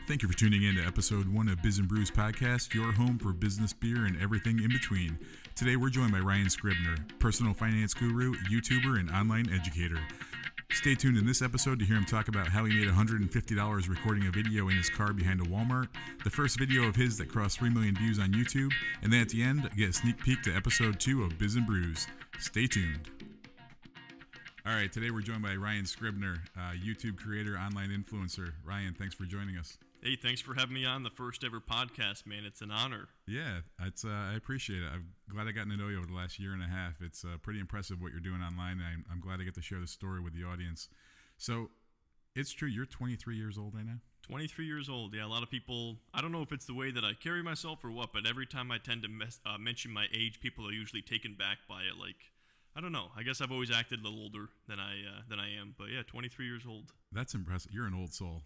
Thank you for tuning in to episode 1 of Biz Brews podcast, your home for business beer and everything in between. Today we're joined by Ryan Scribner, personal finance guru, YouTuber, and online educator. Stay tuned in this episode to hear him talk about how he made $150 recording a video in his car behind a Wal-Mart, the first video of his that crossed 3 million views on YouTube, and then at the end, get a sneak peek to episode 2 of Biz Brews. Stay tuned. All right, today we're joined by Ryan Scribner, YouTube creator, online influencer. Ryan, thanks for joining us. Hey, thanks for having me on the first ever podcast, man. It's an honor. Yeah, I appreciate it. I'm glad I gotten to know you over the last year and a half. It's pretty impressive what you're doing online, and I'm glad I get to share the story with the audience. So, it's true, you're 23 years old right now? 23 years old, yeah. A lot of people, I don't know if it's the way that I carry myself or what, but every time I tend to mention my age, people are usually taken back by it. Like, I don't know. I guess I've always acted a little older than I am. But yeah, 23 years old. That's impressive. You're an old soul.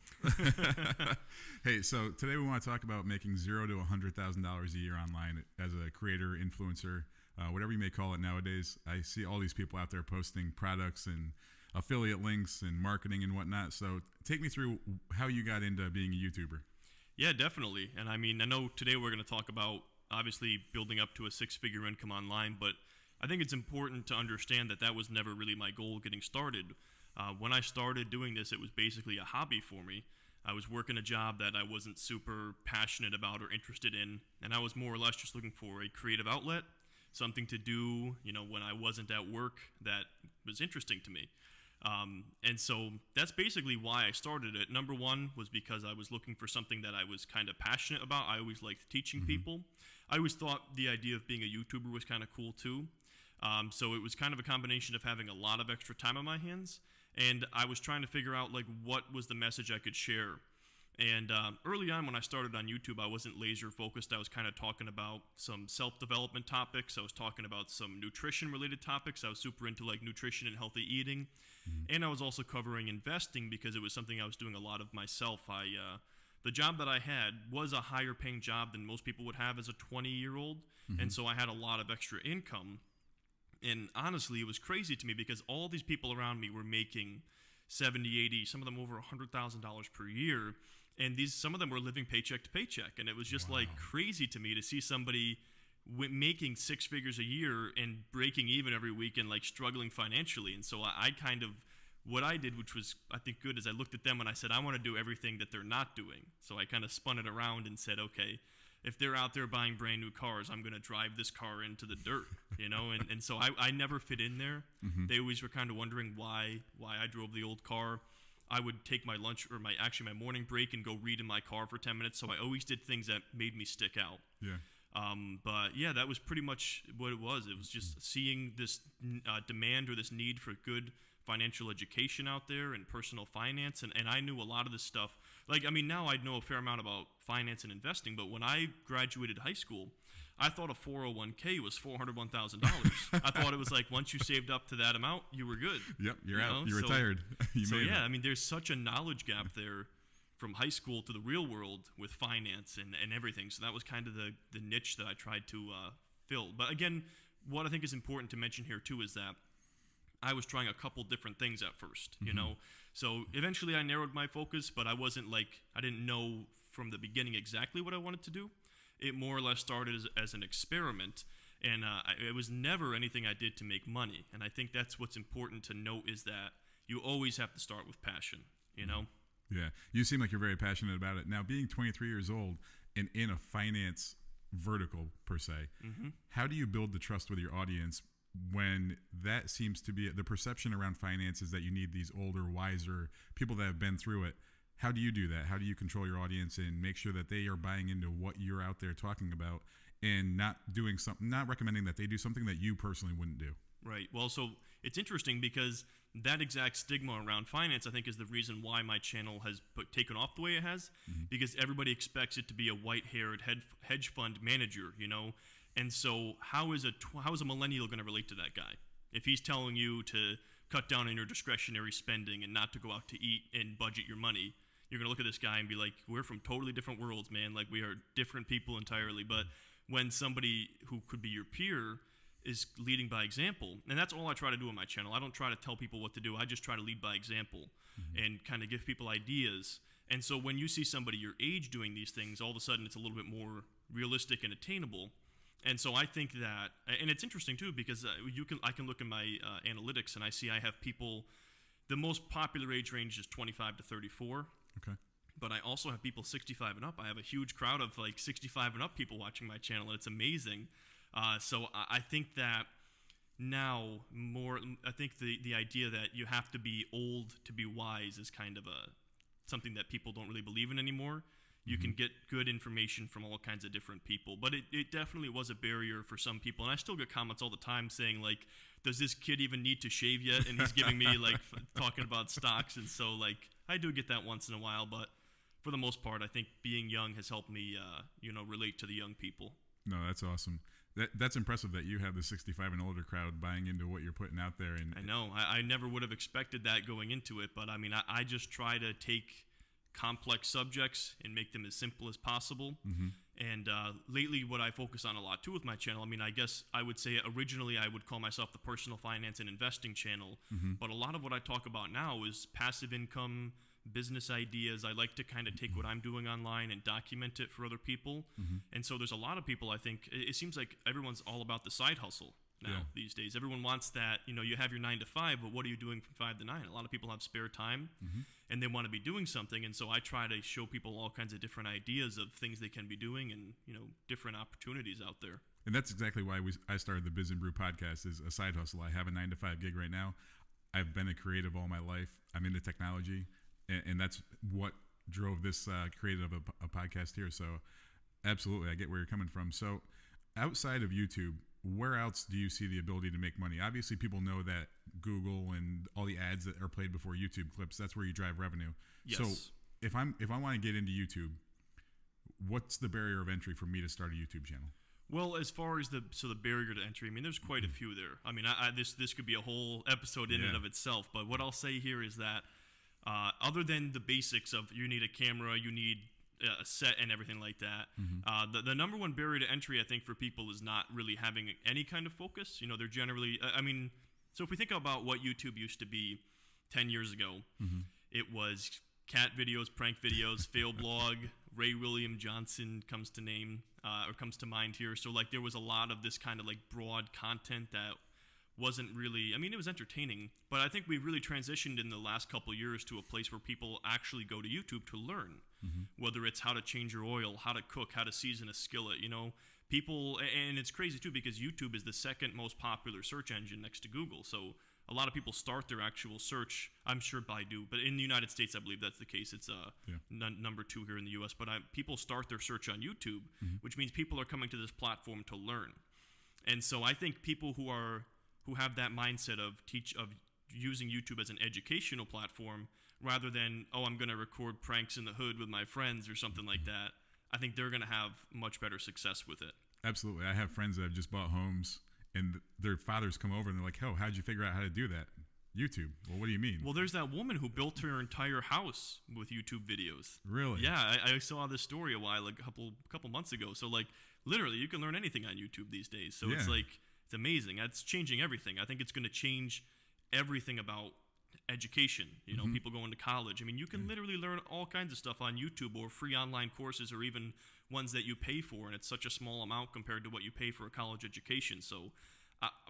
Hey, so today we want to talk about making $0 to $100,000 a year online as a creator, influencer, whatever you may call it nowadays. I see all these people out there posting products and affiliate links and marketing and whatnot. So take me through how you got into being a YouTuber. Yeah, definitely. And I mean, I know today we're going to talk about obviously building up to a six-figure income online, but I think it's important to understand that was never really my goal getting started. When I started doing this, it was basically a hobby for me. I was working a job that I wasn't super passionate about or interested in, and I was more or less just looking for a creative outlet, something to do, when I wasn't at work that was interesting to me. And so that's basically why I started it. Number one was because I was looking for something that I was kind of passionate about. I always liked teaching people. I always thought the idea of being a YouTuber was kind of cool too. So it was kind of a combination of having a lot of extra time on my hands, and I was trying to figure out what was the message I could share. And early on when I started on YouTube, I wasn't laser focused. I was kind of talking about some self-development topics. I was talking about some nutrition related topics. I was super into nutrition and healthy eating. And I was also covering investing because it was something I was doing a lot of myself. The job that I had was a higher paying job than most people would have as a 20-year-old. And so I had a lot of extra income. And honestly, it was crazy to me because all these people around me were making 70, 80, some of them over $100,000 per year. And some of them were living paycheck to paycheck. And it was just crazy to me to see somebody making six figures a year and breaking even every week and struggling financially. And so what I did, which was I think good, is I looked at them and I said, I want to do everything that they're not doing. So I kind of spun it around and said, okay, if they're out there buying brand new cars, I'm going to drive this car into the dirt, and so I never fit in there. They always were kind of wondering why I drove the old car. I would take my lunch or my morning break and go read in my car for 10 minutes. So I always did things that made me stick out. Yeah. But yeah, that was pretty much what it was. It was just seeing this demand or this need for good financial education out there and personal finance. And I knew a lot of this stuff. Now I know a fair amount about finance and investing, but when I graduated high school, I thought a 401k was $401,000. I thought it was once you saved up to that amount, you were good. Yep, you're out. You're retired. There's such a knowledge gap there from high school to the real world with finance and everything. So that was kind of the niche that I tried to fill. But again, what I think is important to mention here too is that I was trying a couple different things at first, So eventually I narrowed my focus, but I wasn't I didn't know from the beginning exactly what I wanted to do. It more or less started as an experiment, and it was never anything I did to make money. And I think that's what's important to note is that you always have to start with passion, Yeah, you seem like you're very passionate about it. Now, being 23 years old and in a finance vertical per se, how do you build the trust with your audience when that seems to be the perception around finance is that you need these older, wiser people that have been through it? How do you do that? How do you control your audience and make sure that they are buying into what you're out there talking about and not recommending that they do something that you personally wouldn't do? Right. Well, so it's interesting because that exact stigma around finance, I think, is the reason why my channel has taken off the way it has, because everybody expects it to be a white-haired hedge fund manager, And so how is a millennial going to relate to that guy? If he's telling you to cut down on your discretionary spending and not to go out to eat and budget your money, you're going to look at this guy and be like, we're from totally different worlds, man. We are different people entirely. But when somebody who could be your peer is leading by example, and that's all I try to do on my channel. I don't try to tell people what to do. I just try to lead by example and kind of give people ideas And so when you see somebody your age doing these things, all of a sudden it's a little bit more realistic and attainable. And so I think that, and it's interesting too, because I can look at my analytics and I see I have people, the most popular age range is 25 to 34. Okay. But I also have people 65 and up. I have a huge crowd of like 65 and up people watching my channel, and it's amazing. So I think that now I think the idea that you have to be old to be wise is kind of something that people don't really believe in anymore. You can get good information from all kinds of different people, but it definitely was a barrier for some people. And I still get comments all the time saying like, does this kid even need to shave yet? And he's giving me like talking about stocks. And so like, I do get that once in a while, but for the most part, I think being young has helped me, relate to the young people. No, that's awesome. That's impressive that you have the 65 and older crowd buying into what you're putting out there. And I know. I never would have expected that going into it, but I mean, I just try to take complex subjects and make them as simple as possible. And lately, what I focus on a lot too with my channel, I mean, I guess I would say originally I would call myself the personal finance and investing channel, but a lot of what I talk about now is passive income, business ideas. I like to kind of take what I'm doing online and document it for other people. And so there's a lot of people, I think, it seems like everyone's all about the side hustle now these days. Everyone wants that, you have your 9 to 5, but what are you doing from 5 to 9? A lot of people have spare time and they want to be doing something. And so I try to show people all kinds of different ideas of things they can be doing and, different opportunities out there. And that's exactly why I started the Biz Brew podcast is a side hustle. I have a 9 to 5 gig right now. I've been a creative all my life. I'm into technology. And that's what drove this creative a podcast here. So absolutely, I get where you're coming from. So outside of YouTube, where else do you see the ability to make money? Obviously, people know that Google and all the ads that are played before YouTube clips, that's where you drive revenue. Yes. So if I want to get into YouTube, what's the barrier of entry for me to start a YouTube channel? Well, as far as the barrier to entry, I mean, there's quite a few there. I mean, this could be a whole episode in and of itself. But what I'll say here is that other than the basics of you need a camera, you need a set and everything like that, the number one barrier to entry, I think, for people is not really having any kind of focus. They're generally, so if we think about what YouTube used to be 10 years ago, it was cat videos, prank videos, fail blog, Ray William Johnson comes to mind here. So like there was a lot of this kind of like broad content that wasn't really, it was entertaining, but I think we've really transitioned in the last couple of years to a place where people actually go to YouTube to learn, whether it's how to change your oil, how to cook, how to season a skillet, people, and it's crazy too because YouTube is the second most popular search engine next to Google. So a lot of people start their actual search, I'm sure Baidu, but in the United States, I believe that's the case. It's number 2 here in the US, but people start their search on YouTube, which means people are coming to this platform to learn. And so I think people who have that mindset of using YouTube as an educational platform rather than, I'm going to record pranks in the hood with my friends or something like that, I think they're going to have much better success with it. Absolutely. I have friends that have just bought homes and their fathers come over and they're like, how'd you figure out how to do that? YouTube. Well, what do you mean? Well, there's that woman who built her entire house with YouTube videos. Really? Yeah, I saw this story a couple months ago. So like literally you can learn anything on YouTube these days. So it's like, it's amazing. That's changing everything. I think it's going to change everything about education. People going to college. You can literally learn all kinds of stuff on YouTube or free online courses or even ones that you pay for, and it's such a small amount compared to what you pay for a college education. So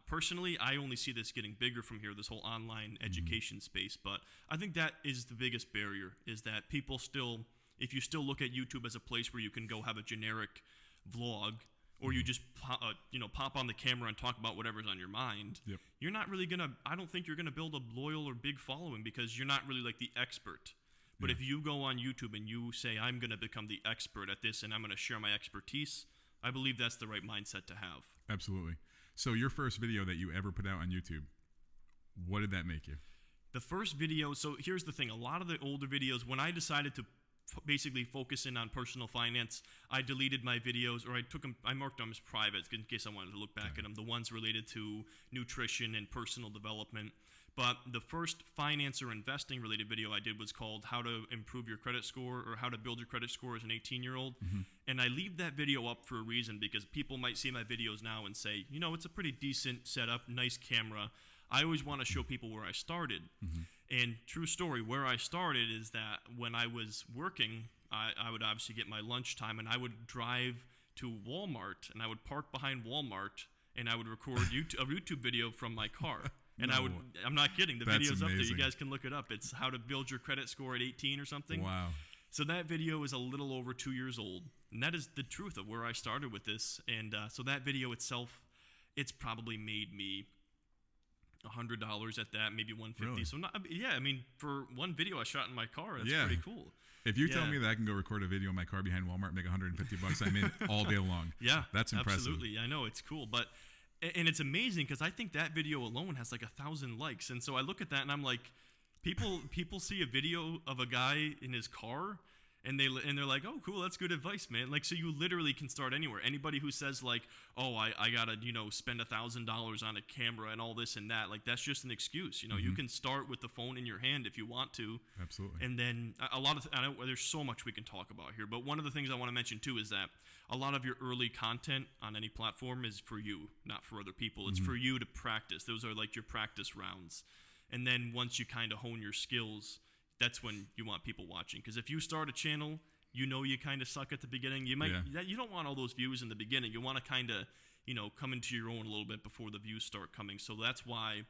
personally, I only see this getting bigger from here, this whole online education space. But I think that is the biggest barrier, is that people still, if you still look at YouTube as a place where you can go have a generic vlog, or you just pop on the camera and talk about whatever's on your mind, you're not really I don't think you're gonna build a loyal or big following because you're not really like the expert. But if you go on YouTube and you say, I'm gonna become the expert at this and I'm gonna share my expertise, I believe that's the right mindset to have. Absolutely. So your first video that you ever put out on YouTube, what did that make you? The first video, so here's the thing, a lot of the older videos, when I decided to basically focus in on personal finance, I deleted my videos, or I marked them as private in case I wanted to look back at them, the ones related to nutrition and personal development. But the first finance or investing related video I did was called How to Improve Your Credit Score, or How to Build Your Credit Score as an 18-year-old. And I leave that video up for a reason, because people might see my videos now and say, it's a pretty decent setup, nice camera. I always want to show people where I started. And true story, where I started is that when I was working, I would obviously get my lunchtime, and I would drive to Wal-Mart, and I would park behind Wal-Mart, and I would record a YouTube video from my car. And No. I'm not kidding, the That's video's up there. amazing. You guys can look it up. It's how to build your credit score at 18 or something. Wow. So that video is a little over 2 years old, and that is the truth of where I started with this. And so that video itself, it's probably made me $100 at that, maybe $150. Really? So I mean, for one video I shot in my car, that's Yeah. pretty cool. If you tell Yeah. me that I can go record a video in my car behind Walmart and make $150, I'm in all day long. Yeah, That's impressive. Absolutely, I know, it's cool, and it's amazing because I think that video alone has like 1,000 likes, and so I look at that and I'm like, people see a video of a guy in his car. And they're like, oh, cool, that's good advice, man. Like, so you literally can start anywhere. Anybody who says like, oh, I gotta, spend $1,000 on a camera and all this and that, like that's just an excuse. You can start with the phone in your hand if you want to. Absolutely. And then there's so much we can talk about here. But one of the things I want to mention too is that a lot of your early content on any platform is for you, not for other people. It's for you to practice. Those are like your practice rounds. And then once you kind of hone your skills, that's when you want people watching. Because if you start a channel, you kind of suck at the beginning. You don't want all those views in the beginning. You want to kind of, come into your own a little bit before the views start coming. So that's why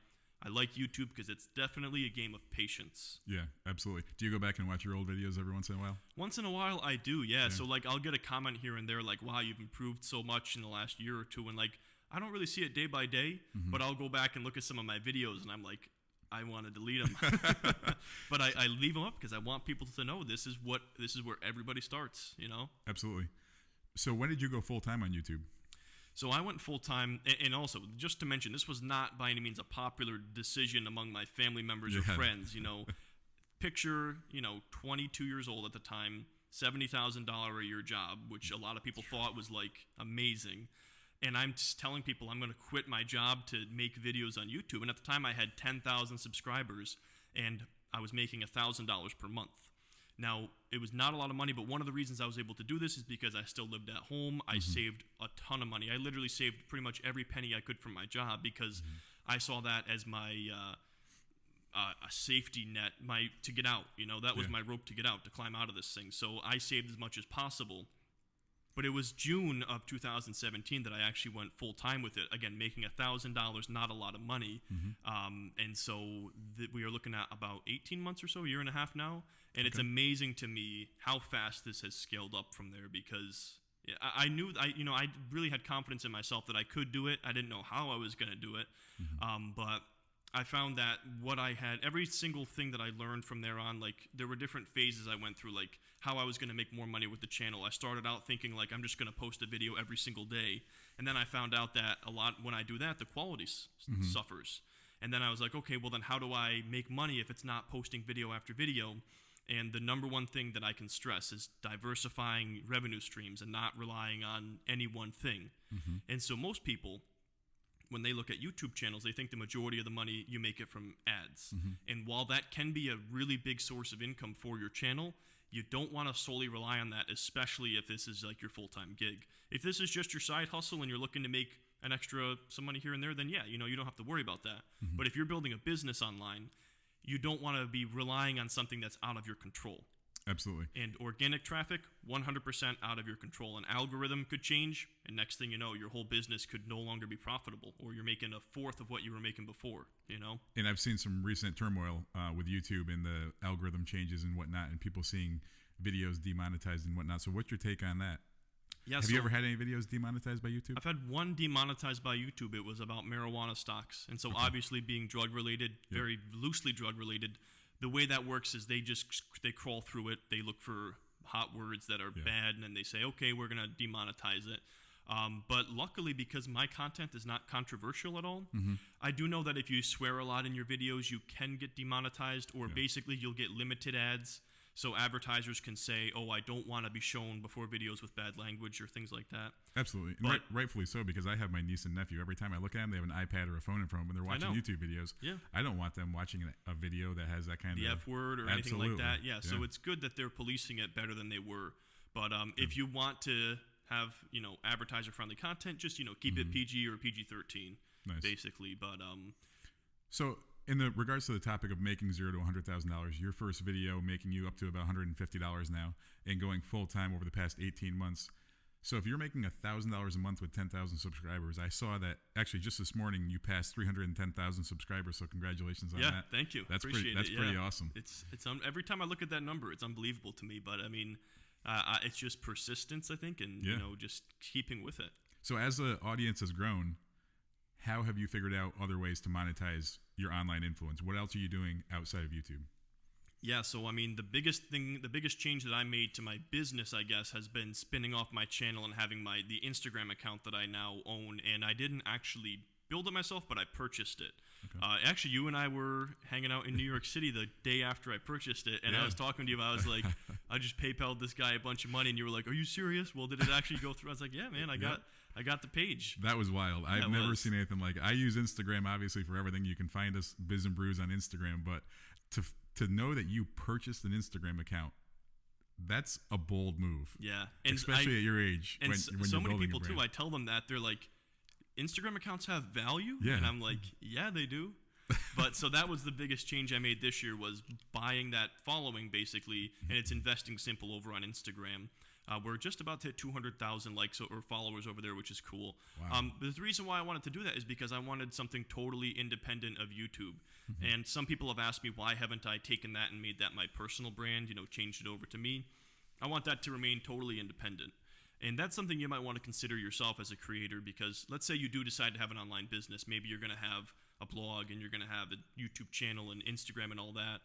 I like YouTube, because it's definitely a game of patience. Yeah, absolutely. Do you go back and watch your old videos every once in a while? Once in a while, I do, yeah. So, like, I'll get a comment here and there like, wow, you've improved so much in the last year or two. And, like, I don't really see it day by day, but I'll go back and look at some of my videos, and I'm like, I want to delete them, but I leave them up because I want people to know this is where everybody starts. Absolutely. So when did you go full time on YouTube? So I went full time, and also just to mention, this was not by any means a popular decision among my family members or friends. Picture 22 years old at the time, $70,000 a year job, which a lot of people thought was like amazing. And I'm just telling people I'm going to quit my job to make videos on YouTube. And at the time, I had 10,000 subscribers, and I was making $1,000 per month. Now, it was not a lot of money, but one of the reasons I was able to do this is because I still lived at home. I saved a ton of money. I literally saved pretty much every penny I could from my job because I saw that as my a safety net, to get out. That was my rope to get out, to climb out of this thing. So I saved as much as possible. But it was June of 2017 that I actually went full time with it. Again, making $1,000, not a lot of money. And so we are looking at about 18 months or so, a year and a half now. And it's amazing to me how fast this has scaled up from there, because I knew, I really had confidence in myself that I could do it. I didn't know how I was going to do it. But I found that every single thing that I learned from there on, like there were different phases I went through, like how I was going to make more money with the channel. I started out thinking like I'm just going to post a video every single day. And then I found out that a lot, when I do that, the quality suffers. And then I was like, okay, well then how do I make money if it's not posting video after video? And the number one thing that I can stress is diversifying revenue streams and not relying on any one thing. And so most people, when they look at YouTube channels, they think the majority of the money you make it from ads. And while that can be a really big source of income for your channel, you don't want to solely rely on that, especially if this is like your full-time gig. If this is just your side hustle and you're looking to make some money here and there, then you don't have to worry about that. But if you're building a business online, you don't want to be relying on something that's out of your control. Absolutely. And organic traffic, 100% out of your control. An algorithm could change, and next thing you know, your whole business could no longer be profitable, or you're making a fourth of what you were making before, And I've seen some recent turmoil with YouTube and the algorithm changes and whatnot, and people seeing videos demonetized and whatnot. So what's your take on that? Yeah, Have you ever had any videos demonetized by YouTube? I've had one demonetized by YouTube. It was about marijuana stocks. And so obviously being drug-related, very loosely drug-related, the way that works is they crawl through it. They look for hot words that are bad, and then they say, okay, we're going to demonetize it. But luckily, because my content is not controversial at all, I do know that if you swear a lot in your videos, you can get demonetized, or basically you'll get limited ads. So advertisers can say, oh, I don't want to be shown before videos with bad language or things like that. Absolutely. But, rightfully so, because I have my niece and nephew. Every time I look at them, they have an iPad or a phone in front of them, and they're watching YouTube videos. I don't want them watching a video that has that kind of... The F word or anything like that. So it's good that they're policing it better than they were. But if you want to have, advertiser-friendly content, just, keep it PG or PG-13, basically. But So in the regards to the topic of making $0 to $100,000, your first video making you up to about $150 now, and going full time over the past 18 months. So if you're making $1,000 a month with 10,000 subscribers, I saw that actually just this morning you passed 310,000 subscribers. So congratulations on that. Yeah, thank you. That's Appreciate pretty. That's it. pretty awesome. It's every time I look at that number, it's unbelievable to me. But I mean, it's just persistence, I think, and just keeping with it. So as the audience has grown, how have you figured out other ways to monetize your online influence? What else are you doing outside of YouTube? Yeah, so I mean, the biggest change that I made to my business, I guess, has been spinning off my channel and having the Instagram account that I now own. And I didn't actually build it myself, but I purchased it. Okay. Actually, you and I were hanging out in New York City the day after I purchased it, and I was talking to you. I was like, I just PayPal'd this guy a bunch of money, and you were like, "Are you serious? Well, did it actually go through?" I was like, "Yeah, man, I got the page." That was wild. I've never seen anything like it. I use Instagram obviously for everything. You can find us Biz Brews on Instagram, but to know that you purchased an Instagram account, that's a bold move. Yeah, and especially at your age. And when so you're many building people too. I tell them that they're like, Instagram accounts have value, and I'm like, yeah, they do. But so that was the biggest change I made this year, was buying that following basically, and it's Investing Simple over on Instagram. We're just about to hit 200,000 likes or followers over there, which is cool. Wow. But the reason why I wanted to do that is because I wanted something totally independent of YouTube. And some people have asked me, why haven't I taken that and made that my personal brand, changed it over to me? I want that to remain totally independent. And that's something you might want to consider yourself as a creator, because let's say you do decide to have an online business. Maybe you're going to have a blog and you're going to have a YouTube channel and Instagram and all that.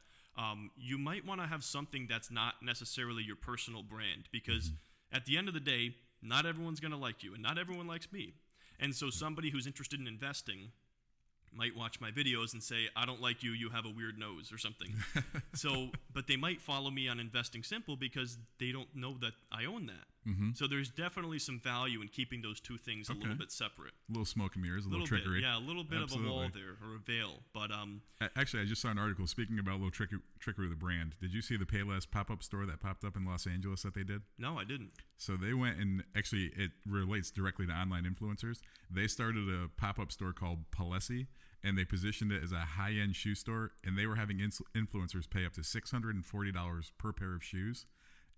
You might want to have something that's not necessarily your personal brand, because at the end of the day, not everyone's going to like you and not everyone likes me. And so somebody who's interested in investing might watch my videos and say, I don't like you, you have a weird nose or something. But they might follow me on Investing Simple because they don't know that I own that. So there's definitely some value in keeping those two things a little bit separate. A little smoke and mirrors, a little trickery. Bit, yeah, a little bit of a wall there, or a veil. But actually, I just saw an article speaking about a little trickery of the brand. Did you see the Payless pop-up store that popped up in Los Angeles that they did? No, I didn't. So they went, and actually it relates directly to online influencers. They started a pop-up store called Palessi, and they positioned it as a high-end shoe store, and they were having influencers pay up to $640 per pair of shoes,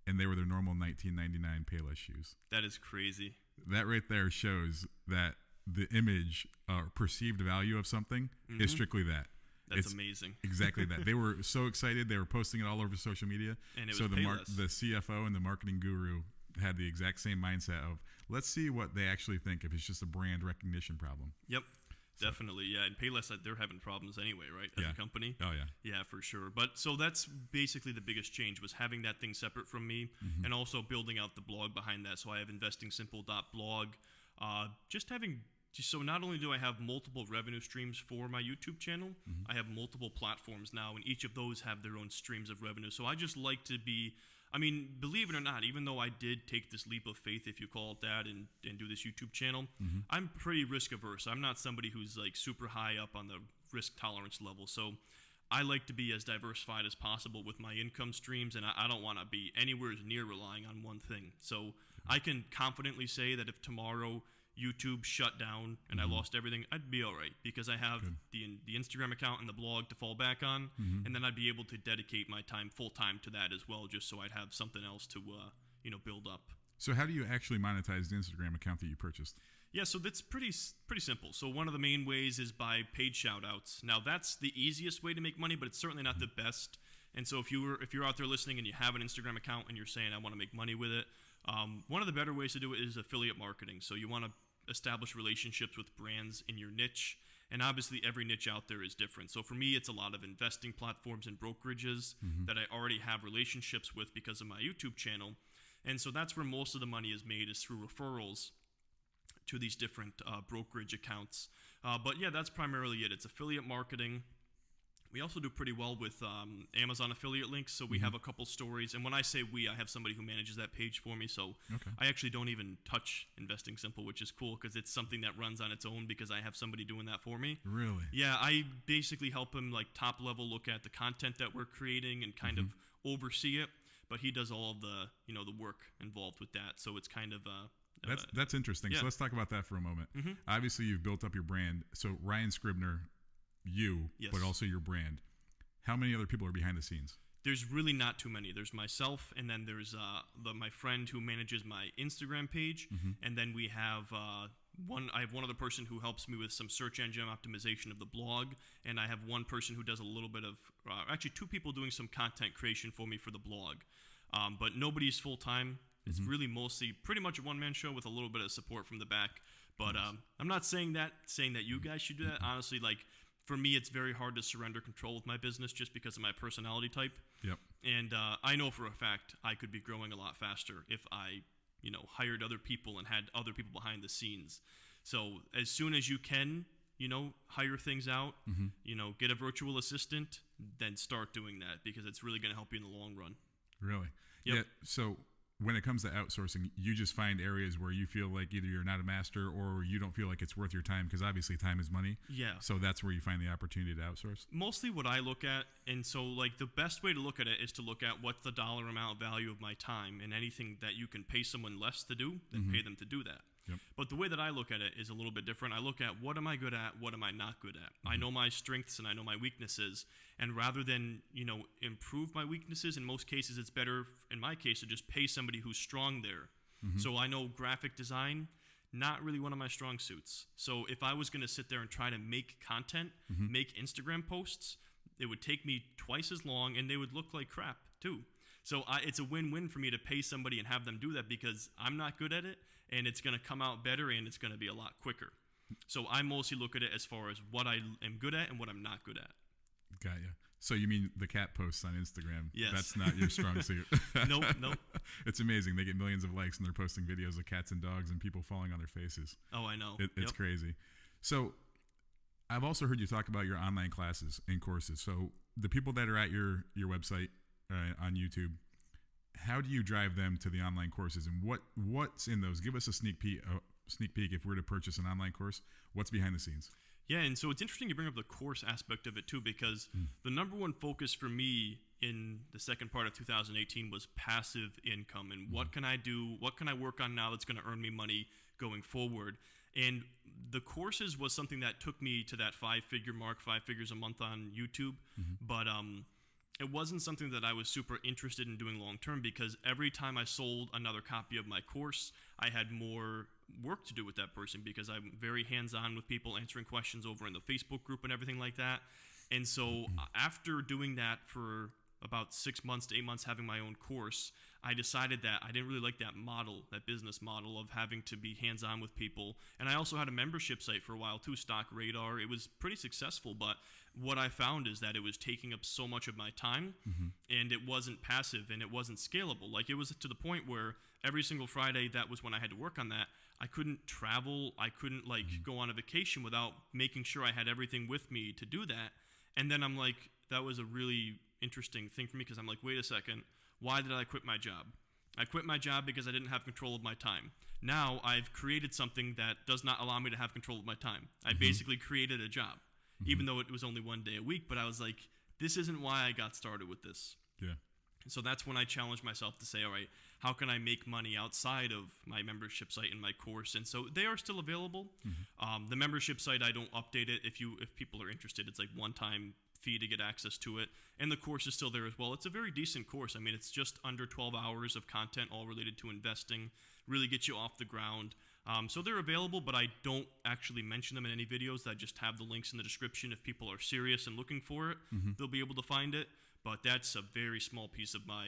and they were their normal $19.99 Payless shoes. That is crazy. That right there shows that the image or perceived value of something is strictly that. That's amazing. Exactly that. They were so excited. They were posting it all over social media. And it so was the CFO and the marketing guru had the exact same mindset of, let's see what they actually think if it's just a brand recognition problem. Yep. Definitely, yeah. And Payless, they're having problems anyway, right? As a company. Oh, yeah. Yeah, for sure. But so that's basically the biggest change, was having that thing separate from me, and also building out the blog behind that. So I have investingsimple.blog. So not only do I have multiple revenue streams for my YouTube channel, I have multiple platforms now, and each of those have their own streams of revenue. So I just like to be, believe it or not, even though I did take this leap of faith, if you call it that, and do this YouTube channel, I'm pretty risk averse. I'm not somebody who's like super high up on the risk tolerance level. So I like to be as diversified as possible with my income streams, and I don't want to be anywhere near relying on one thing. So I can confidently say that if tomorrow YouTube shut down and I lost everything, I'd be all right, because I have the Instagram account and the blog to fall back on, and then I'd be able to dedicate my time full time to that as well, just so I'd have something else to build up. So how do you actually monetize the Instagram account that you purchased? Yeah, so that's pretty simple. So one of the main ways is by paid shout-outs. Now that's the easiest way to make money, but it's certainly not the best. And so if you're out there listening and you have an Instagram account and you're saying, I want to make money with it, one of the better ways to do it is affiliate marketing. So you want to establish relationships with brands in your niche, and obviously every niche out there is different. So for me, it's a lot of investing platforms and brokerages that I already have relationships with because of my YouTube channel, and so that's where most of the money is made, is through referrals to these different brokerage accounts. But yeah, that's primarily it. It's affiliate marketing. We also do pretty well with Amazon affiliate links, so we have a couple stories. And when I say we, I have somebody who manages that page for me, so I actually don't even touch Investing Simple, which is cool because it's something that runs on its own because I have somebody doing that for me. Really? Yeah, I basically help him like top level look at the content that we're creating and kind of oversee it, but he does all of the the work involved with that. So it's kind of that's interesting. Yeah. So let's talk about that for a moment. Obviously, you've built up your brand. So Ryan Scribner, you, Yes. but also your brand. How many other people are behind the scenes? There's really not too many. There's myself, and then there's my friend who manages my Instagram page, and then we have I have one other person who helps me with some search engine optimization of the blog, and I have one person who does a little bit of actually two people doing some content creation for me for the blog, but nobody's full time. It's really mostly pretty much a one-man show with a little bit of support from the back. But I'm not saying that you guys should do that. Honestly, like, for me, it's very hard to surrender control with my business just because of my personality type. Yep. And I know for a fact I could be growing a lot faster if I, hired other people and had other people behind the scenes. So as soon as you can, hire things out, get a virtual assistant, then start doing that because it's really going to help you in the long run. Really? Yep. Yeah. So when it comes to outsourcing, you just find areas where you feel like either you're not a master or you don't feel like it's worth your time because obviously time is money. Yeah. So that's where you find the opportunity to outsource? Mostly what I look at, and so like the best way to look at it is to look at what's the dollar amount value of my time, and anything that you can pay someone less to do, then pay them to do that. Yep. But the way that I look at it is a little bit different. I look at what am I good at, what am I not good at. I know my strengths and I know my weaknesses, and rather than, improve my weaknesses, in most cases it's better, in my case, to just pay somebody who's strong there. So I know graphic design, not really one of my strong suits. So if I was going to sit there and try to make content, make Instagram posts, it would take me twice as long and they would look like crap too. So it's a win-win for me to pay somebody and have them do that because I'm not good at it, and it's going to come out better and it's going to be a lot quicker. So I mostly look at it as far as what I am good at and what I'm not good at. Got you. So you mean the cat posts on Instagram? Yes. That's not your strong suit. Nope. It's amazing. They get millions of likes and they're posting videos of cats and dogs and people falling on their faces. Oh, I know. It's crazy. So I've also heard you talk about your online classes and courses. So the people that are at your website on YouTube, how do you drive them to the online courses, and what's in those? Give us a sneak peek if we're to purchase an online course. What's behind the scenes? Yeah, and so it's interesting you bring up the course aspect of it too, because the number one focus for me in the second part of 2018 was passive income, and what can I do, what can I work on now that's going to earn me money going forward. And the courses was something that took me to that 5-figure mark, 5 figures a month on YouTube, but it wasn't something that I was super interested in doing long term, because every time I sold another copy of my course, I had more work to do with that person, because I'm very hands-on with people, answering questions over in the Facebook group and everything like that. And so after doing that for about 6 months to 8 months, having my own course, I decided that I didn't really like that model, that business model of having to be hands-on with people. And I also had a membership site for a while too, Stock Radar. It was pretty successful, but what I found is that it was taking up so much of my time, and it wasn't passive and it wasn't scalable. Like, it was to the point where every single Friday, that was when I had to work on that. I couldn't travel. I couldn't go on a vacation without making sure I had everything with me to do that. And then I'm like, that was a really interesting thing for me, because I'm like, wait a second, why did I quit my job? I quit my job because I didn't have control of my time. Now I've created something that does not allow me to have control of my time. I basically created a job, even though it was only 1 day a week. But I was like, this isn't why I got started with this. Yeah. And so that's when I challenged myself to say, all right, how can I make money outside of my membership site and my course? And so they are still available. The membership site, I don't update it. If people are interested, it's like one-time fee to get access to it. And the course is still there as well. It's a very decent course. I mean, it's just under 12 hours of content, all related to investing, really get you off the ground. So they're available, but I don't actually mention them in any videos. I just have the links in the description. If people are serious and looking for it, they'll be able to find it. But that's a very small piece of my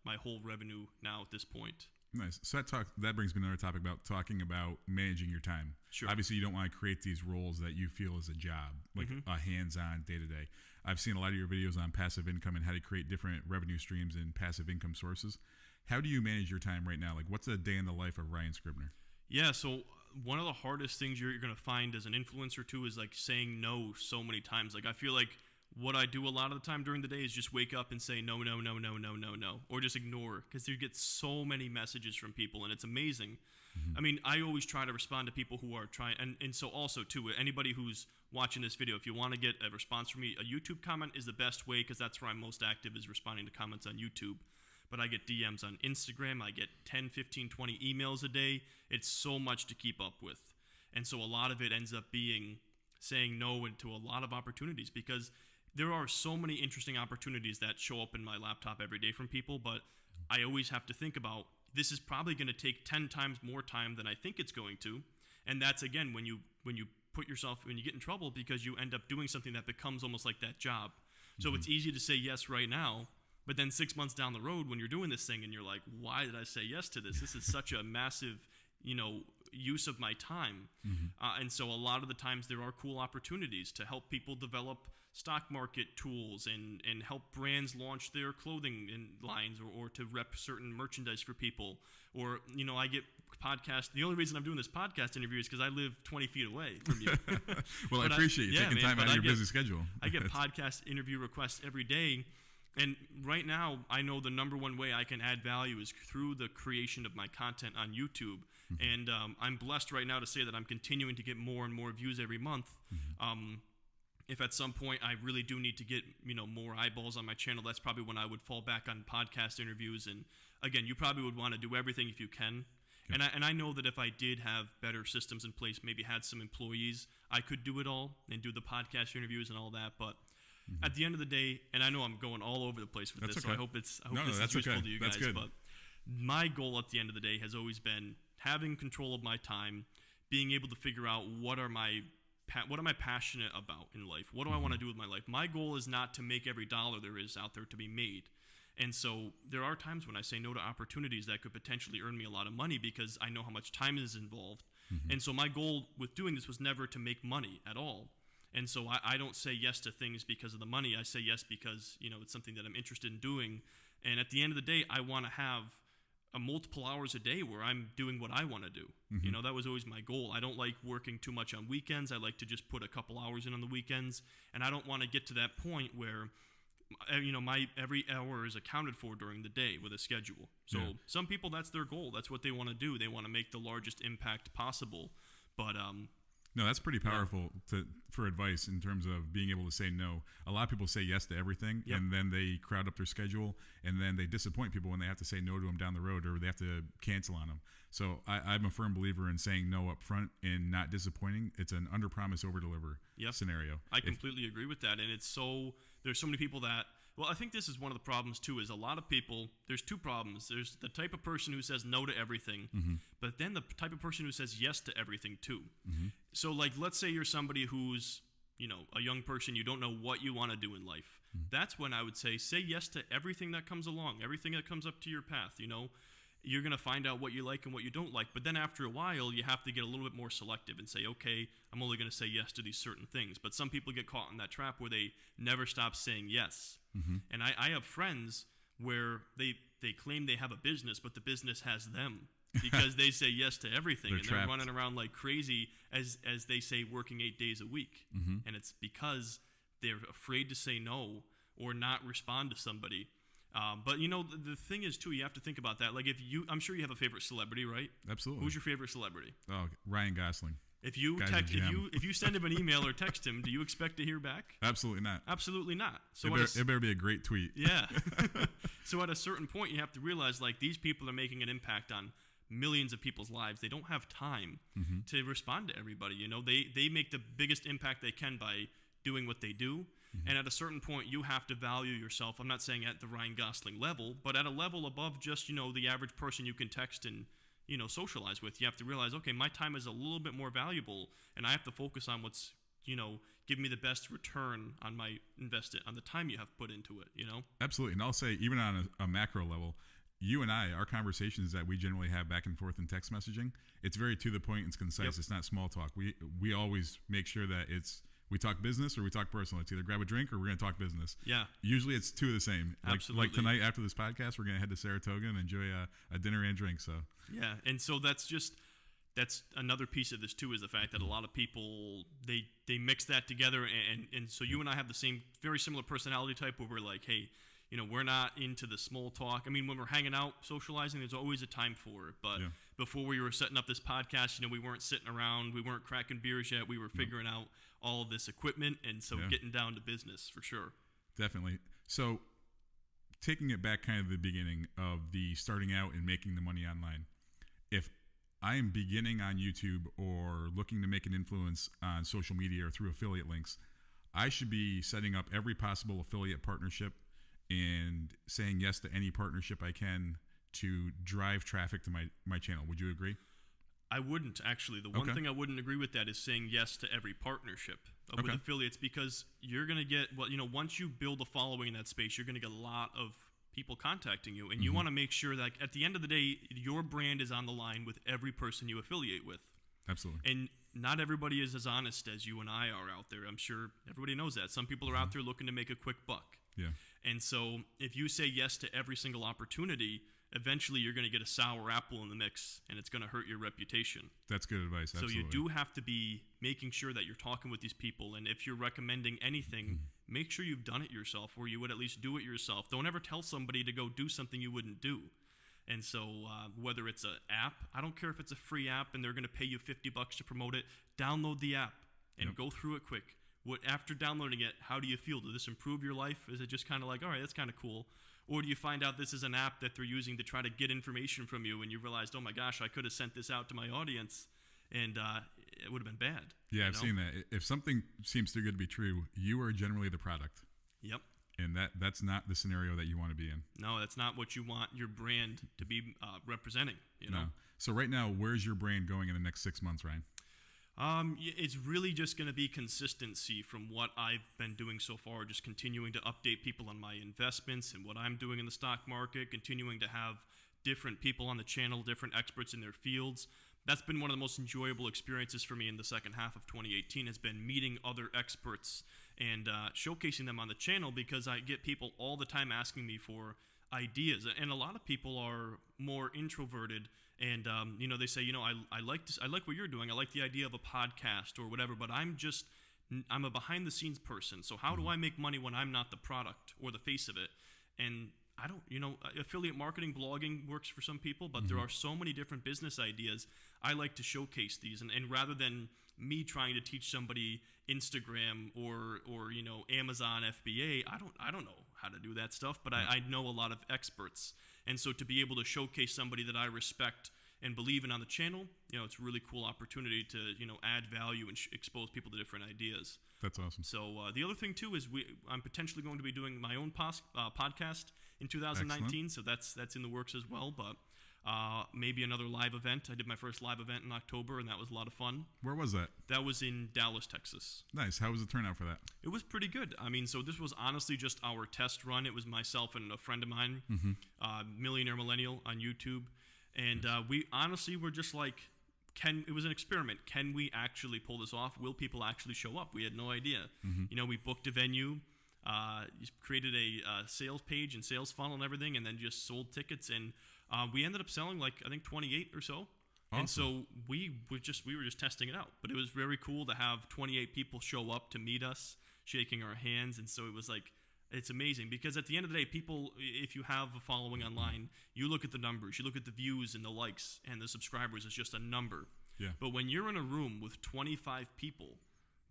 my whole revenue now at this point. Nice. So that brings me to another topic about talking about managing your time. Sure. Obviously, you don't want to create these roles that you feel is a job, like a hands-on day-to-day. I've seen a lot of your videos on passive income and how to create different revenue streams and passive income sources. How do you manage your time right now? Like, what's a day in the life of Ryan Scribner? Yeah, so one of the hardest things you're going to find as an influencer too is like saying no so many times. Like, I feel like what I do a lot of the time during the day is just wake up and say no, or just ignore, because you get so many messages from people, and it's amazing. I mean, I always try to respond to people who are trying, and so also too, anybody who's watching this video, if you want to get a response from me, a YouTube comment is the best way, because that's where I'm most active, is responding to comments on YouTube. But I get DMs on Instagram, I get 10, 15, 20 emails a day. It's so much to keep up with. And so a lot of it ends up being saying no into a lot of opportunities, because there are so many interesting opportunities that show up in my laptop every day from people, but I always have to think about, this is probably going to take 10 times more time than I think it's going to. And that's, again, when you get in trouble, because you end up doing something that becomes almost like that job. So it's easy to say yes right now, but then 6 months down the road when you're doing this thing and you're like, why did I say yes to this? This is such a massive, use of my time. And so a lot of the times there are cool opportunities to help people develop stock market tools and help brands launch their clothing lines, or to rep certain merchandise for people. Or, I get podcast. The only reason I'm doing this podcast interview is because I live 20 feet away from you. Well, I appreciate you taking time out of your busy schedule. I get podcast interview requests every day. And right now, I know the number one way I can add value is through the creation of my content on YouTube. And I'm blessed right now to say that I'm continuing to get more and more views every month. If at some point I really do need to get more eyeballs on my channel, that's probably when I would fall back on podcast interviews. And again, you probably would want to do everything if you can. Yep. And I know that if I did have better systems in place, maybe had some employees, I could do it all and do the podcast interviews and all that. But at the end of the day, and I know I'm going all over the place with this, so I hope this is useful to you guys. But my goal at the end of the day has always been having control of my time, being able to figure out what am I passionate about in life? What do I want to do with my life? My goal is not to make every dollar there is out there to be made. And so there are times when I say no to opportunities that could potentially earn me a lot of money, because I know how much time is involved. And so my goal with doing this was never to make money at all. And so I don't say yes to things because of the money. I say yes because, it's something that I'm interested in doing. And at the end of the day, I want to have multiple hours a day where I'm doing what I want to do. That was always my goal. I don't like working too much on weekends. I like to just put a couple hours in on the weekends. And I don't want to get to that point where, my every hour is accounted for during the day with a schedule. So some people, that's their goal. That's what they want to do. They want to make the largest impact possible. But no, that's pretty powerful for advice in terms of being able to say no. A lot of people say yes to everything, and then they crowd up their schedule, and then they disappoint people when they have to say no to them down the road, or they have to cancel on them. So I'm a firm believer in saying no up front and not disappointing. It's an under-promise, over-deliver scenario. I completely agree with that, and there's so many people that, well, I think this is one of the problems too, is a lot of people, there's two problems. There's the type of person who says no to everything, but then the type of person who says yes to everything too. So like, let's say you're somebody who's, a young person, you don't know what you want to do in life. That's when I would say yes to everything that comes along, everything that comes up to your path. You're going to find out what you like and what you don't like. But then after a while, you have to get a little bit more selective and say, okay, I'm only going to say yes to these certain things. But some people get caught in that trap where they never stop saying yes. And I have friends where they claim they have a business, but the business has them, because they say yes to everything. They're running around like crazy, as they say, working 8 days a week. And it's because they're afraid to say no or not respond to somebody. But the thing is too, you have to think about that. Like, I'm sure you have a favorite celebrity, right? Absolutely. Who's your favorite celebrity? Oh, Ryan Gosling. If you send him an email or text him, do you expect to hear back? Absolutely not. Absolutely not. So it better be a great tweet. Yeah. So at a certain point, you have to realize, like, these people are making an impact on millions of people's lives. They don't have time to respond to everybody. They make the biggest impact they can by doing what they do. And at a certain point, you have to value yourself. I'm not saying at the Ryan Gosling level, but at a level above just, the average person you can text and, socialize with. You have to realize, okay, my time is a little bit more valuable, and I have to focus on what's, give me the best return on the time you have put into it, Absolutely. And I'll say, even on a macro level, you and our conversations that we generally have back and forth in text messaging, it's very to the point and it's concise. Yep. It's not small talk. We always make sure that we talk business or we talk personal. It's either grab a drink or we're going to talk business. Yeah. Usually it's two of the same. Absolutely. Like tonight after this podcast, we're going to head to Saratoga and enjoy a dinner and drink. So yeah, and so that's another piece of this too, is the fact that a lot of people they mix that together, and so you and I have the same, very similar personality type, where we're like, hey, we're not into the small talk. I mean, when we're hanging out, socializing, there's always a time for it. But before we were setting up this podcast, we weren't sitting around, we weren't cracking beers yet. We were figuring out all of this equipment, and so getting down to business for sure. Definitely. So taking it back kind of the beginning of the starting out and making the money online, if I am beginning on YouTube or looking to make an influence on social media or through affiliate links, I should be setting up every possible affiliate partnership and saying yes to any partnership I can to drive traffic to my channel. Would you agree? I wouldn't, actually. The one thing I wouldn't agree with that is saying yes to every partnership with affiliates, because you're going to get, once you build a following in that space, you're going to get a lot of people contacting you, and you want to make sure that at the end of the day, your brand is on the line with every person you affiliate with. Absolutely. And not everybody is as honest as you and I are out there. I'm sure everybody knows that. Some people are out there looking to make a quick buck. Yeah. And so if you say yes to every single opportunity, eventually you're going to get a sour apple in the mix, and it's going to hurt your reputation. That's good advice. Absolutely. So you do have to be making sure that you're talking with these people, and if you're recommending anything, make sure you've done it yourself, or you would at least do it yourself. Don't ever tell somebody to go do something you wouldn't do. And so whether it's an app, I don't care if it's a free app and they're going to pay you $50 to promote it, download the app and go through it quick. After downloading it, how do you feel? Did this improve your life? Is it just kind of like, all right, that's kind of cool? Or do you find out this is an app that they're using to try to get information from you, and you realized, oh my gosh, I could have sent this out to my audience, and it would have been bad. Yeah, I've seen that. If something seems too good to be true, you are generally the product. Yep. And that's not the scenario that you want to be in. No, that's not what you want your brand to be representing. You know. No. So right now, where's your brand going in the next 6 months, Ryan? It's really just going to be consistency from what I've been doing so far, just continuing to update people on my investments and what I'm doing in the stock market, continuing to have different people on the channel, different experts in their fields. That's been one of the most enjoyable experiences for me in the second half of 2018, has been meeting other experts and showcasing them on the channel, because I get people all the time asking me for ideas. And a lot of people are more introverted, and they say, I like what you're doing. I like the idea of a podcast or whatever, but I'm a behind the scenes person. So how do I make money when I'm not the product or the face of it? And I don't, affiliate marketing, blogging works for some people, but there are so many different business ideas. I like to showcase these, and rather than me trying to teach somebody Instagram or Amazon FBA, I don't know how to do that stuff, but I know a lot of experts. And so to be able to showcase somebody that I respect and believe in on the channel, it's a really cool opportunity to, add value and expose people to different ideas. That's awesome. So the other thing too is I'm potentially going to be doing my own podcast in 2019. Excellent. So that's in the works as well. But maybe another live event. I did my first live event in October, and that was a lot of fun. Where was that? That was in Dallas, Texas. Nice. How was the turnout for that? It was pretty good. I mean, so this was honestly just our test run. It was myself and a friend of mine, Millionaire Millennial on YouTube. And we honestly were just like, it was an experiment. Can we actually pull this off? Will people actually show up? We had no idea. We booked a venue, created a sales page and sales funnel and everything, and then just sold tickets. And we ended up selling I think 28 or so. Awesome. And so we were just testing it out. But it was very cool to have 28 people show up to meet us, shaking our hands. And so it was like, it's amazing, because at the end of the day, people, if you have a following online, you look at the numbers, you look at the views and the likes and the subscribers, it's just a number. Yeah. But when you're in a room with 25 people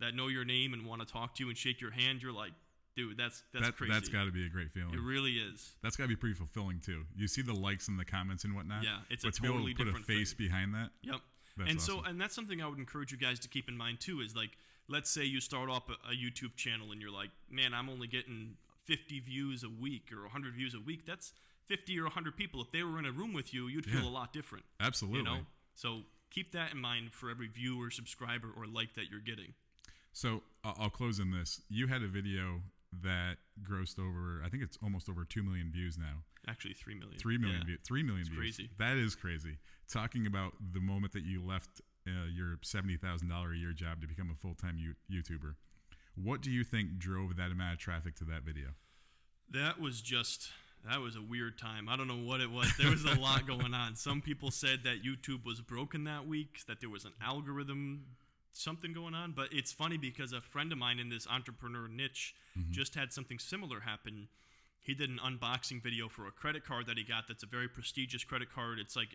that know your name and want to talk to you and shake your hand, you're like, dude, that's crazy. That's got to be a great feeling. It really is. That's got to be pretty fulfilling too. You see the likes and the comments and whatnot. Yeah, it's a totally different thing. To be able to put a face behind that. Yep. That's awesome. And that's something I would encourage you guys to keep in mind too, is like, let's say you start off a YouTube channel and you're like, man, I'm only getting 50 views a week or 100 views a week. That's 50 or 100 people. If they were in a room with you, you'd feel a lot different. Absolutely. So keep that in mind for every view or subscriber or like that you're getting. So I'll close in this. You had a video that grossed over, I think it's almost over 2 million views now. Actually, 3 million. 3 million, 3 million views. Crazy. That is crazy. Talking about the moment that you left your $70,000 a year job to become a full-time YouTuber. What do you think drove that amount of traffic to that video? That was a weird time. I don't know what it was. There was a lot going on. Some people said that YouTube was broken that week, that there was an algorithm, something going on. But it's funny because a friend of mine in this entrepreneur niche just had something similar happen. he did an unboxing video for a credit card that he got. That's a very prestigious credit card. It's like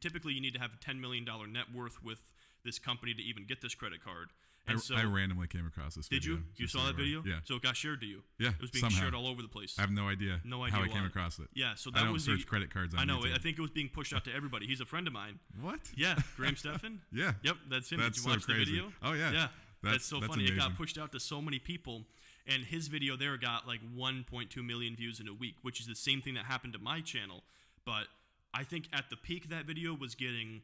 typically you need to have a $10 million net worth with this company to even get this credit card. And I randomly came across this video. Did you? You saw that video? Yeah. So it got shared to you? Yeah, It was being somehow. shared all over the place. I have no idea how I came across it. Yeah, so that I don't was search credit cards on I know. YouTube. I think it was being pushed out to everybody. He's a friend of mine. What? Yeah, Graham Stephan? Yeah. Yep, that's him. That's Did you watch so crazy. the video? Oh, yeah. Yeah. That's so funny. amazing. It got pushed out to so many people, and his video there got like 1.2 million views in a week, which is the same thing that happened to my channel. But I think at the peak, that video was getting...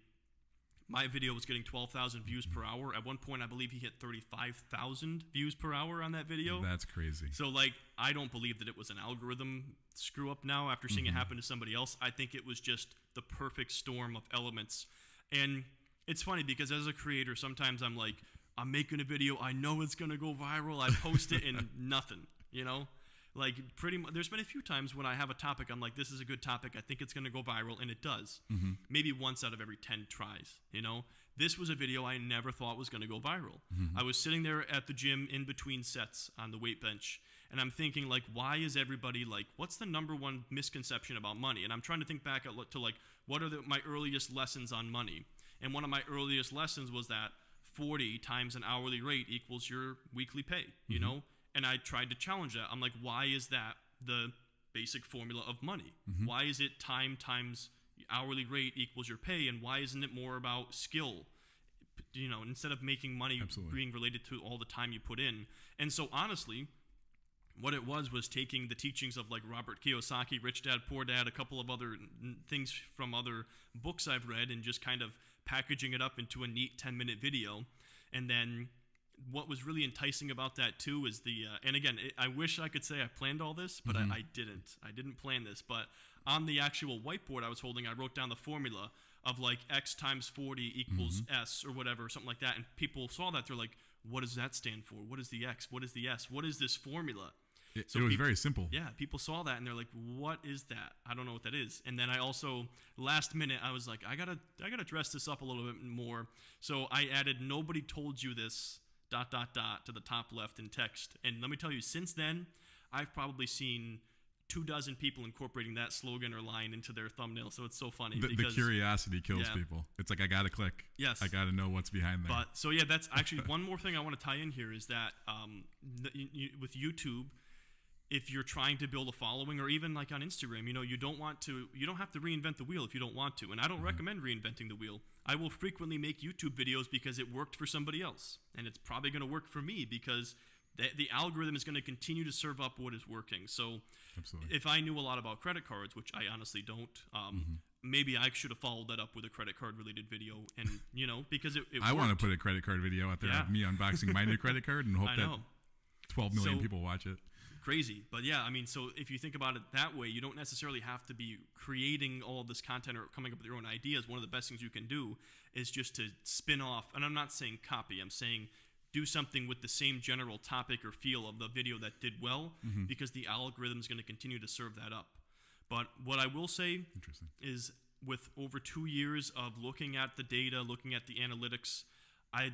My video was getting 12,000 views per hour. At one point, I believe he hit 35,000 views per hour on that video. That's crazy. So, like, I don't believe that it was an algorithm screw up now after seeing it happen to somebody else. I think it was just the perfect storm of elements. And it's funny because as a creator, sometimes I'm like, I'm making a video. I know it's going to go viral. I post it and nothing, you know? Like, pretty much, there's been a few times when I have a topic, I'm like, this is a good topic, I think it's going to go viral, and it does. Maybe once out of every 10 tries, you know? This was a video I never thought was going to go viral. I was sitting there at the gym in between sets on the weight bench, and I'm thinking, like, why is everybody, like, what's the number one misconception about money? And I'm trying to think back to, like, what are my earliest lessons on money? And one of my earliest lessons was that 40 times an hourly rate equals your weekly pay, you know? And I tried to challenge that. I'm like, why is that the basic formula of money? Why is it time times hourly rate equals your pay? And why isn't it more about skill? You know, instead of making money being related to all the time you put in. And so honestly, what it was taking the teachings of like Robert Kiyosaki, Rich Dad, Poor Dad, a couple of other things from other books I've read, and just kind of packaging it up into a neat 10-minute video. And then what was really enticing about that too is and again, I wish I could say I planned all this, but I didn't. I didn't plan this, but on the actual whiteboard I was holding, I wrote down the formula of like X times 40 equals S or whatever, something like that. And people saw that. They're like, what does that stand for? What is the X? What is the S? What is this formula? It was very simple. Yeah, people saw that and they're like, what is that? I don't know what that is. And then I also, last minute, I was like, I gotta dress this up a little bit more. So I added, nobody told you this, ... to the top left in text. And let me tell you, since then, I've probably seen 24 people incorporating that slogan or line into their thumbnail. So it's so funny. The curiosity kills people. It's like, I got to click. Yes. I got to know what's behind there. But so yeah, that's actually one more thing I want to tie in here is that with YouTube, if you're trying to build a following, or even like on Instagram, you know, you don't have to reinvent the wheel if you don't want to. And I don't recommend reinventing the wheel. I will frequently make YouTube videos because it worked for somebody else. And it's probably going to work for me because the algorithm is going to continue to serve up what is working. So Absolutely. If I knew a lot about credit cards, which I honestly don't, maybe I should have followed that up with a credit card related video. And, you know, because it I worked. want to put a credit card video out there of me unboxing my new credit card and hope that 12 million people watch it. Crazy. But yeah, I mean, so if you think about it that way, you don't necessarily have to be creating all of this content or coming up with your own ideas. One of the best things you can do is just to spin off, and I'm not saying copy, I'm saying do something with the same general topic or feel of the video that did well, because the algorithm is going to continue to serve that up. But what I will say is with over 2 years of looking at the data, looking at the analytics,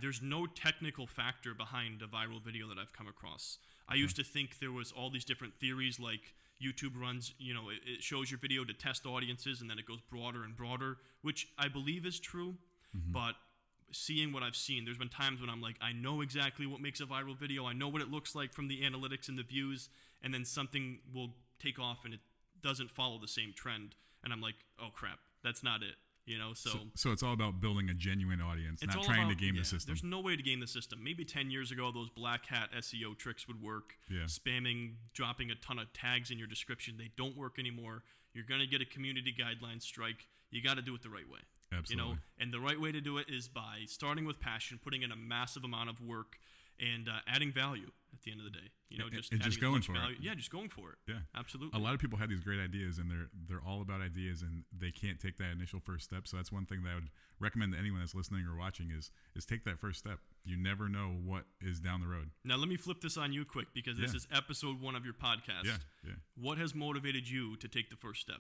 there's no technical factor behind a viral video that I've come across. I used to think there was all these different theories, like YouTube runs, you know, it shows your video to test audiences and then it goes broader and broader, which I believe is true. But seeing what I've seen, there's been times when I'm like, I know exactly what makes a viral video. I know what it looks like from the analytics and the views, and then something will take off and it doesn't follow the same trend. And I'm like, oh crap, that's not it. You know, so it's all about building a genuine audience, not trying to game the system. There's no way to game the system. Maybe 10 years ago, those black hat SEO tricks would work. Yeah. Spamming, dropping a ton of tags in your description, they don't work anymore. You're going to get a community guideline strike. You got to do it the right way. Absolutely. You know, and the right way to do it is by starting with passion, putting in a massive amount of work, and adding value at the end of the day. You know, just going for value. it. Yeah, just going for it. Yeah, absolutely. A lot of people have these great ideas, and they're all about ideas, and they can't take that initial first step. So that's one thing that I would recommend to anyone that's listening or watching is take that first step. You never know what is down the road. Now let me flip this on you quick, because this is episode 1 of your podcast. Yeah. What has motivated you to take the first step?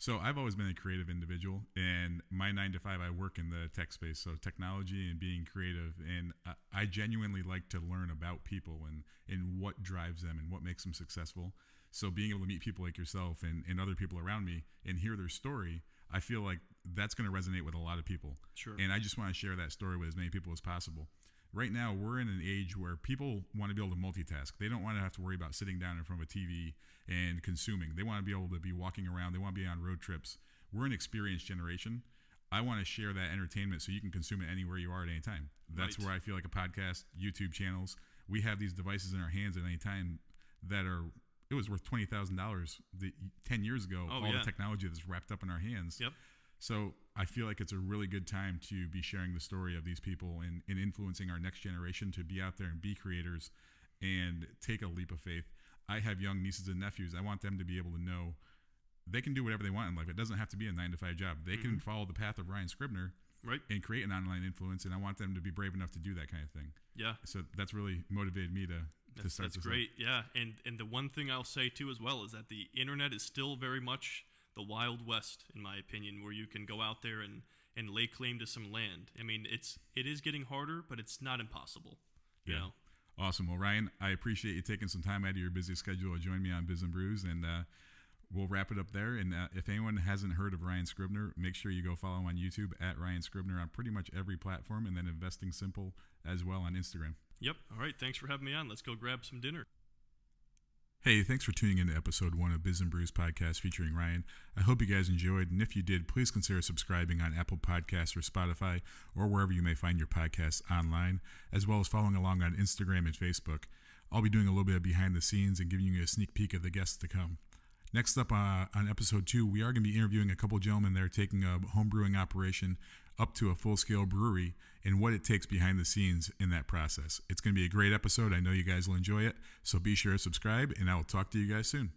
So I've always been a creative individual, and my 9 to 5, I work in the tech space, so technology and being creative, and I genuinely like to learn about people and what drives them and what makes them successful. So being able to meet people like yourself and other people around me and hear their story, I feel like that's going to resonate with a lot of people. Sure. And I just want to share that story with as many people as possible. Right now, we're in an age where people want to be able to multitask. They don't want to have to worry about sitting down in front of a TV and consuming. They want to be able to be walking around. They want to be on road trips. We're an experienced generation. I want to share that entertainment so you can consume it anywhere you are at any time. That's where I feel like a podcast, YouTube channels, we have these devices in our hands at any time that are, it was worth $20,000 10 years ago, the technology that's wrapped up in our hands. Yep. So I feel like it's a really good time to be sharing the story of these people and influencing our next generation to be out there and be creators and take a leap of faith. I have young nieces and nephews. I want them to be able to know they can do whatever they want in life. It doesn't have to be a 9-to-5 job. They can follow the path of Ryan Scribner and create an online influence, and I want them to be brave enough to do that kind of thing. Yeah. So that's really motivated me to start this. That's great. Yeah. And the one thing I'll say too as well is that the internet is still very much the Wild West, in my opinion, where you can go out there and lay claim to some land. I mean, it is getting harder, but it's not impossible. You know? Awesome. Well, Ryan, I appreciate you taking some time out of your busy schedule to join me on Biz Brews, and we'll wrap it up there. And if anyone hasn't heard of Ryan Scribner, make sure you go follow him on YouTube at Ryan Scribner on pretty much every platform, and then Investing Simple as well on Instagram. Yep. All right. Thanks for having me on. Let's go grab some dinner. Hey, thanks for tuning in to episode 1 of Biz Brews podcast featuring Ryan. I hope you guys enjoyed, and if you did, please consider subscribing on Apple Podcasts or Spotify or wherever you may find your podcasts online, as well as following along on Instagram and Facebook. I'll be doing a little bit of behind the scenes and giving you a sneak peek of the guests to come. Next up on episode 2, we are going to be interviewing a couple gentlemen that are taking a homebrewing operation up to a full-scale brewery and what it takes behind the scenes in that process. It's going to be a great episode. I know you guys will enjoy it, so be sure to subscribe, and I will talk to you guys soon.